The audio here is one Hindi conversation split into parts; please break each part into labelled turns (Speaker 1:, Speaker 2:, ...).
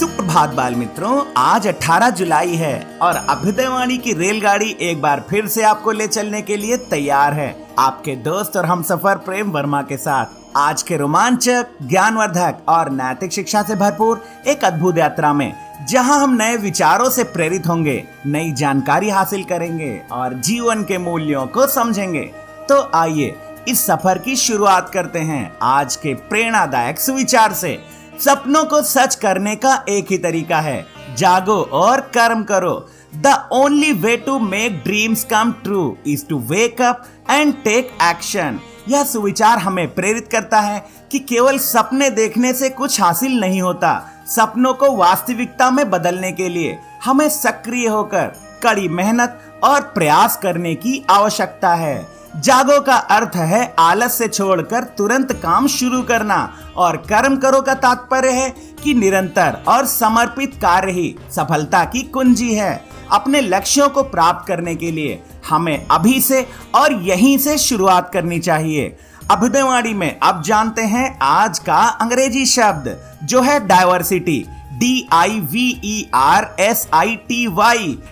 Speaker 1: सुप्रभात बाल मित्रों, आज 18 जुलाई है और अभ्युदयवाणी की रेलगाड़ी एक बार फिर से आपको ले चलने के लिए तैयार है। आपके दोस्त और हमसफर प्रेम वर्मा के साथ आज के रोमांचक, ज्ञानवर्धक और नैतिक शिक्षा से भरपूर एक अद्भुत यात्रा में, जहां हम नए विचारों से प्रेरित होंगे, नई जानकारी हासिल करेंगे और जीवन के मूल्यों को समझेंगे। तो आइए इस सफर की शुरुआत करते हैं आज के प्रेरणादायक सुविचार से। सपनों को सच करने का एक ही तरीका है, जागो और कर्म करो। The only way to make dreams come true is to wake up and take action. यह सुविचार हमें प्रेरित करता है कि केवल सपने देखने से कुछ हासिल नहीं होता। सपनों को वास्तविकता में बदलने के लिए हमें सक्रिय होकर कड़ी मेहनत और प्रयास करने की आवश्यकता है। जागो का अर्थ है आलस से छोड़कर तुरंत काम शुरू करना, और कर्म करो का तात्पर्य है कि निरंतर और समर्पित कार्य ही सफलता की कुंजी है। अपने लक्ष्यों को प्राप्त करने के लिए हमें अभी से और यहीं से शुरुआत करनी चाहिए। अभ्युदयवाणी में अब जानते हैं आज का अंग्रेजी शब्द, जो है डाइवर्सिटी। DIVERSITY।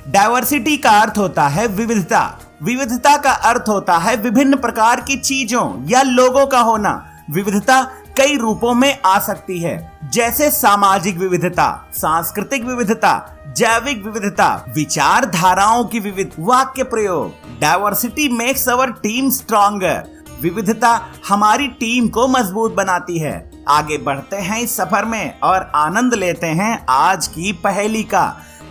Speaker 1: डाइवर्सिटी का अर्थ होता है विविधता। विविधता का अर्थ होता है विभिन्न प्रकार की चीजों या लोगों का होना। विविधता कई रूपों में आ सकती है, जैसे सामाजिक विविधता, सांस्कृतिक विविधता, जैविक विविधता, विचारधाराओं की विविध। वाक्य प्रयोग, diversity makes our team stronger. विविधता हमारी टीम को मजबूत बनाती है। आगे बढ़ते हैं इस सफर में और आनंद लेते हैं आज की पहेली का।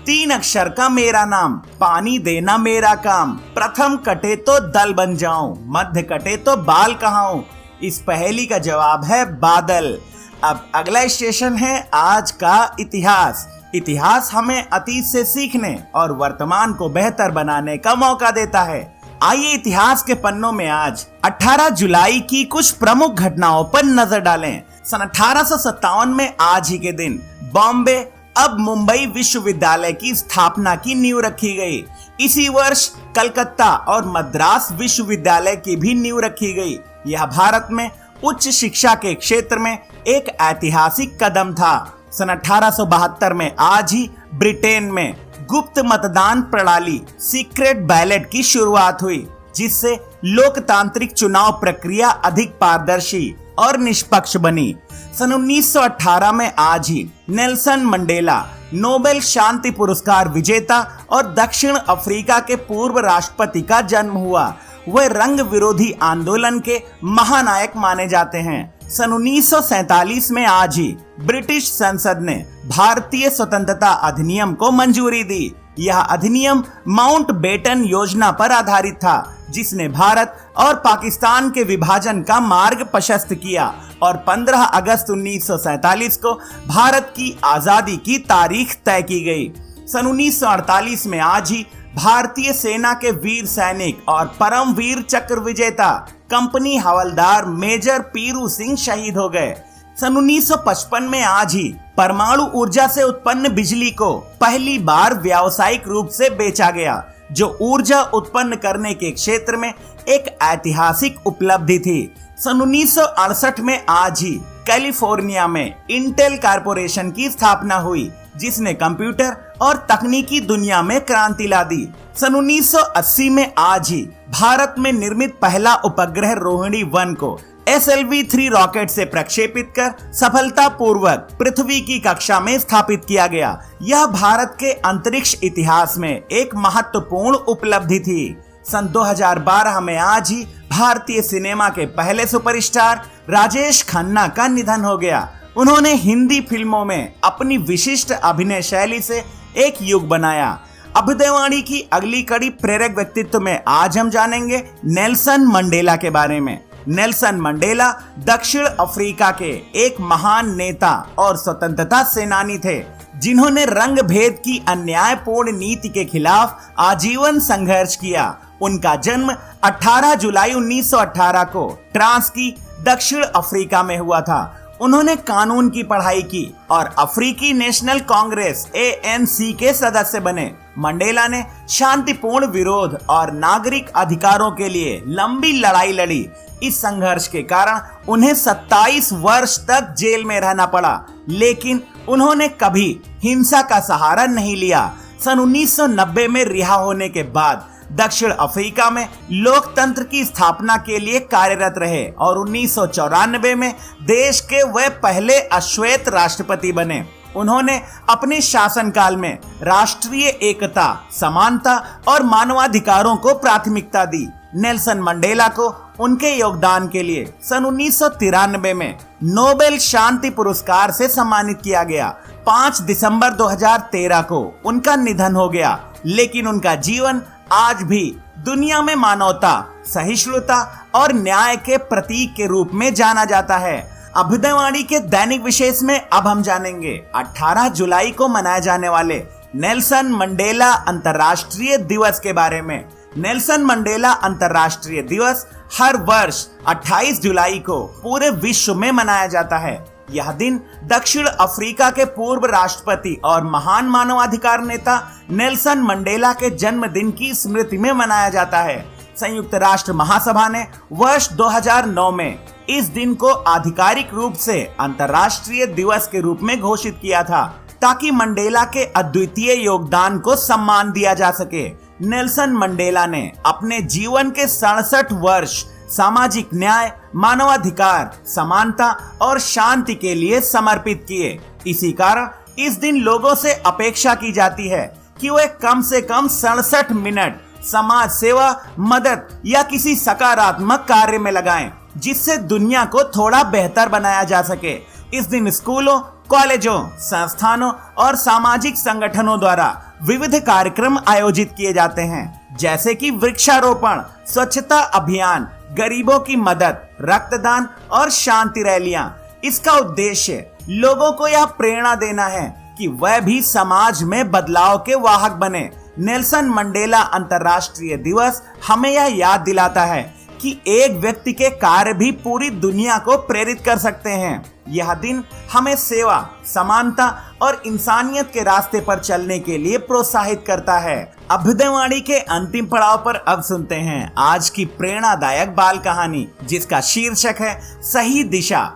Speaker 1: 3 अक्षर का मेरा नाम, पानी देना मेरा काम। प्रथम कटे तो दल बन जाऊं, मध्य कटे तो बाल कहाऊं। इस पहेली का जवाब है बादल। अब अगला स्टेशन है आज का इतिहास। इतिहास हमें अतीत से सीखने और वर्तमान को बेहतर बनाने का मौका देता है। आइए इतिहास के पन्नों में आज 18 जुलाई की कुछ प्रमुख घटनाओं पर नजर डालें। सन 1857 में आज ही के दिन बॉम्बे, अब मुंबई विश्वविद्यालय की स्थापना की नींव रखी गई। इसी वर्ष कलकत्ता और मद्रास विश्वविद्यालय की भी नींव रखी गई। यह भारत में उच्च शिक्षा के क्षेत्र में एक ऐतिहासिक कदम था। सन 1872 में आज ही ब्रिटेन में गुप्त मतदान प्रणाली, सीक्रेट बैलेट की शुरुआत हुई, जिससे लोकतांत्रिक चुनाव प्रक्रिया अधिक पारदर्शी और निष्पक्ष बनी। सन 1918 में आज ही नेल्सन मंडेला, नोबेल शांति पुरस्कार विजेता और दक्षिण अफ्रीका के पूर्व राष्ट्रपति का जन्म हुआ। वह रंग विरोधी आंदोलन के महानायक माने जाते हैं। सन 1947 में आज ही ब्रिटिश संसद ने भारतीय स्वतंत्रता अधिनियम को मंजूरी दी। यह अधिनियम माउंटबेटन योजना पर आधारित था, जिसने भारत और पाकिस्तान के विभाजन का मार्ग प्रशस्त किया और 15 अगस्त 1947 को भारत की आजादी की तारीख तय की गई। सन 1948 में आज ही भारतीय सेना के वीर सैनिक और परमवीर चक्र विजेता कंपनी हवलदार मेजर पीरू सिंह शहीद हो गए। सन 1955 में आज ही परमाणु ऊर्जा से उत्पन्न बिजली को पहली बार व्यावसायिक रूप से बेचा गया, जो ऊर्जा उत्पन्न करने के क्षेत्र में एक ऐतिहासिक उपलब्धि थी। सन 1968 में आज ही कैलिफोर्निया में इंटेल कॉर्पोरेशन की स्थापना हुई, जिसने कंप्यूटर और तकनीकी दुनिया में क्रांति ला दी। सन 1980 में आज ही भारत में निर्मित पहला उपग्रह रोहिणी 1 को SLV-3 रॉकेट से प्रक्षेपित कर सफलतापूर्वक पृथ्वी की कक्षा में स्थापित किया गया। यह भारत के अंतरिक्ष इतिहास में एक महत्वपूर्ण उपलब्धि थी। सन 2012 में आज ही भारतीय सिनेमा के पहले सुपरस्टार राजेश खन्ना का निधन हो गया। उन्होंने हिंदी फिल्मों में अपनी विशिष्ट अभिनय शैली से एक युग बनाया। अभ्युदयवाणी की अगली कड़ी प्रेरक व्यक्तित्व में आज हम जानेंगे नेल्सन मंडेला के बारे में। नेल्सन मंडेला दक्षिण अफ्रीका के एक महान नेता और स्वतंत्रता सेनानी थे, जिन्होंने रंग भेद की अन्यायपूर्ण नीति के खिलाफ आजीवन संघर्ष किया। उनका जन्म 18 जुलाई 1918 को ट्रांस्की, दक्षिण अफ्रीका में हुआ था। उन्होंने कानून की पढ़ाई की और अफ्रीकी नेशनल कांग्रेस ANC के सदस्य बने। मंडेला ने शांतिपूर्ण विरोध और नागरिक अधिकारों के लिए लंबी लड़ाई लड़ी। इस संघर्ष के कारण उन्हें 27 वर्ष तक जेल में रहना पड़ा, लेकिन उन्होंने कभी हिंसा का सहारा नहीं लिया। सन 1990 में रिहा होने के बाद दक्षिण अफ्रीका में लोकतंत्र की स्थापना के लिए कार्यरत रहे और 1994 में देश के वे पहले अश्वेत राष्ट्रपति बने। उन्होंने अपने शासनकाल में राष्ट्रीय एकता, समानता और मानवाधिकारों को प्राथमिकता दी। नेल्सन मंडेला को उनके योगदान के लिए सन 1993 में नोबेल शांति पुरस्कार से सम्मानित किया गया। 5 दिसंबर 2013 को उनका निधन हो गया, लेकिन उनका जीवन आज भी दुनिया में मानवता, सहिष्णुता और न्याय के प्रतीक के रूप में जाना जाता है। अभ्युदयवाणी के दैनिक विशेष में अब हम जानेंगे 18 जुलाई को मनाए जाने वाले नेल्सन मंडेला अंतर्राष्ट्रीय दिवस के बारे में। नेल्सन मंडेला अंतर्राष्ट्रीय दिवस हर वर्ष 28 जुलाई को पूरे विश्व में मनाया जाता है। यह दिन दक्षिण अफ्रीका के पूर्व राष्ट्रपति और महान मानवाधिकार नेता नेल्सन मंडेला के जन्मदिन की स्मृति में मनाया जाता है। संयुक्त राष्ट्र महासभा ने वर्ष 2009 में इस दिन को आधिकारिक रूप से अंतर्राष्ट्रीय दिवस के रूप में घोषित किया था, ताकि मंडेला के अद्वितीय योगदान को सम्मान दिया जा सके। नेल्सन मंडेला ने अपने जीवन के 67 वर्ष सामाजिक न्याय, मानवाधिकार, समानता और शांति के लिए समर्पित किए। इसी कारण इस दिन लोगों से अपेक्षा की जाती है कि वे कम से कम 67 मिनट समाज सेवा, मदद या किसी सकारात्मक कार्य में लगाएं, जिससे दुनिया को थोड़ा बेहतर बनाया जा सके। इस दिन स्कूलों, कॉलेजों, संस्थानों और सामाजिक संगठनों द्वारा विविध कार्यक्रम आयोजित किए जाते हैं, जैसे कि वृक्षारोपण, स्वच्छता अभियान, गरीबों की मदद, रक्तदान और शांति रैलियां। इसका उद्देश्य लोगों को यह प्रेरणा देना है कि वह भी समाज में बदलाव के वाहक बने। नेल्सन मंडेला अंतर्राष्ट्रीय दिवस हमें यह याद दिलाता है कि एक व्यक्ति के कार्य भी पूरी दुनिया को प्रेरित कर सकते हैं। यह दिन हमें सेवा, समानता और इंसानियत के रास्ते पर चलने के लिए प्रोत्साहित करता है। अभ्युदयवाणी के अंतिम पड़ाव पर अब सुनते हैं आज की प्रेरणादायक बाल कहानी, जिसका शीर्षक है सही दिशा।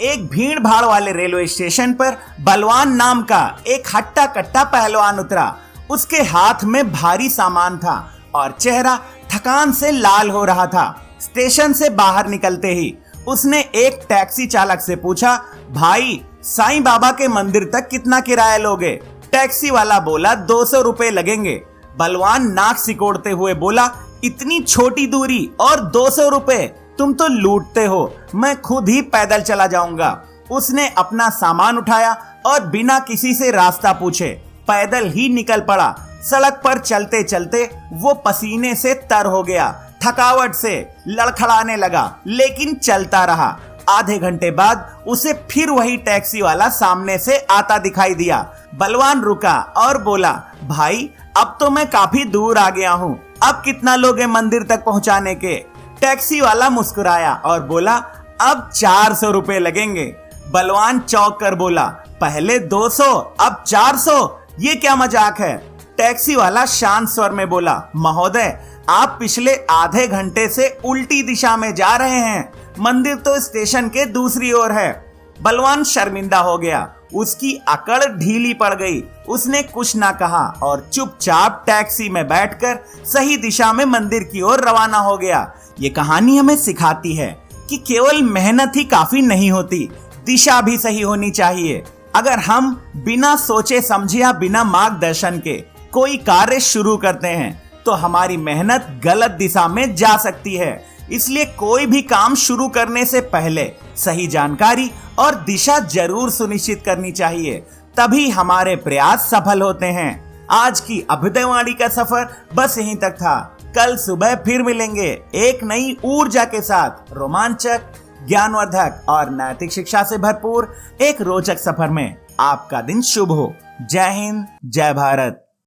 Speaker 1: एक भीड़ भाड़ वाले रेलवे स्टेशन पर बलवान नाम का एक हट्टा कट्टा पहलवान उतरा। उसके हाथ में भारी सामान था और चेहरा थकान से लाल हो रहा था। स्टेशन से बाहर निकलते ही उसने एक टैक्सी चालक से पूछा, भाई साईं बाबा के मंदिर तक कितना किराया लोगे? टैक्सी वाला बोला 200 रुपए लगेंगे। बलवान नाक सिकोड़ते हुए बोला, इतनी छोटी दूरी और 200 रुपए? तुम तो लूटते हो, मैं खुद ही पैदल चला जाऊंगा। उसने अपना सामान उठाया और बिना किसी से रास्ता पूछे पैदल ही निकल पड़ा। सड़क पर चलते चलते वो पसीने से तर हो गया, थकावट से लड़खड़ाने लगा, लेकिन चलता रहा। आधे घंटे बाद उसे फिर वही टैक्सी वाला सामने से आता दिखाई दिया। बलवान रुका और बोला, भाई अब तो मैं काफी दूर आ गया हूँ, अब कितना लोगे मंदिर तक पहुँचाने के? टैक्सी वाला मुस्कुराया और बोला, अब 400 रुपए लगेंगे। बलवान चौंक कर बोला, पहले 200 अब 400, ये क्या मजाक है? टैक्सी वाला शांत स्वर में बोला, महोदय आप पिछले आधे घंटे से उल्टी दिशा में जा रहे हैं, मंदिर तो स्टेशन के दूसरी ओर है। बलवान शर्मिंदा हो गया, उसकी अकड़ ढीली पड़ गई। उसने कुछ ना कहा और चुपचाप टैक्सी में बैठकर सही दिशा में मंदिर की ओर रवाना हो गया। ये कहानी हमें सिखाती है कि केवल मेहनत ही काफी नहीं होती, दिशा भी सही होनी चाहिए। अगर हम बिना सोचे समझे या बिना मार्गदर्शन के कोई कार्य शुरू करते हैं तो हमारी मेहनत गलत दिशा में जा सकती है। इसलिए कोई भी काम शुरू करने से पहले सही जानकारी और दिशा जरूर सुनिश्चित करनी चाहिए, तभी हमारे प्रयास सफल होते हैं। आज की अभ्युदयवाणी का सफर बस यहीं तक था। कल सुबह फिर मिलेंगे एक नई ऊर्जा के साथ, रोमांचक, ज्ञानवर्धक और नैतिक शिक्षा से भरपूर एक रोचक सफर में। आपका दिन शुभ हो। जय हिंद, जय भारत।